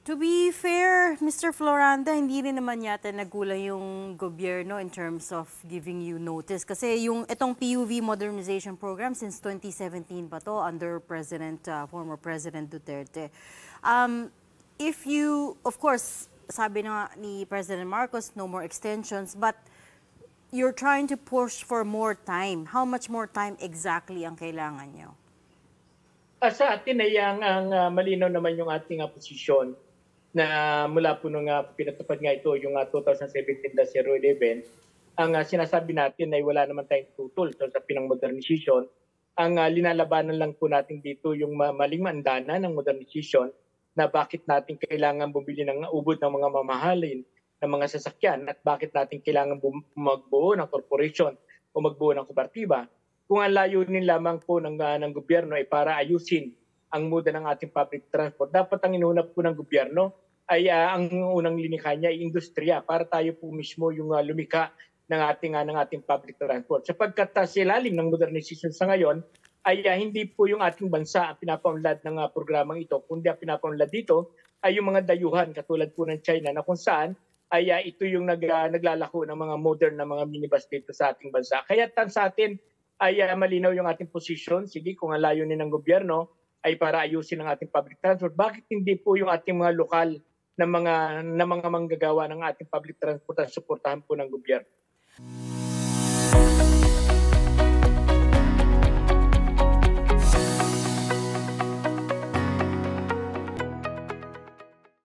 To be fair, Mr. Floranda, hindi rin naman yata nagulang yung gobyerno in terms of giving you notice. Kasi itong PUV modernization program since 2017 pa to under former President Duterte. If you, of course, sabi na ni President Marcos, no more extensions, but you're trying to push for more time. How much more time exactly ang kailangan nyo? Sa atin ay ang malinaw naman yung ating posisyon na mula po nung pinatupad nga ito, yung 2017-011, ang sinasabi natin ay wala naman tayong tutol sa pinang modernization. Ang linalabanan lang po natin dito yung maling mandana ng modernization na bakit natin kailangan bumili ng ubod ng mga mamahalin ng mga sasakyan at bakit natin kailangan magbuo ng corporation o magbuo ng kooperatiba. Kung ang layunin lamang po ng gobyerno ay para ayusin ang muda ng ating public transport, dapat ang inuuna po ng gobyerno ay ang unang linikha niya ay industriya para tayo po mismo yung lumika ng ating public transport. Sapagkat sa ilalim ng modernization sa ngayon ay hindi po yung ating bansa ang pinapaunlad ng programang ito, kundi ang pinapaunlad dito ay yung mga dayuhan katulad po ng China na kung saan ay ito yung naglalako ng mga modern na mga minibus dito sa ating bansa. Kaya sa atin ay malinaw yung ating posisyon. Sige, kung ang layunin ng gobyerno ay para ayusin ang ating public transport, bakit hindi po yung ating mga lokal na mga manggagawa ng ating public transport at suportahan po ng gobyerno?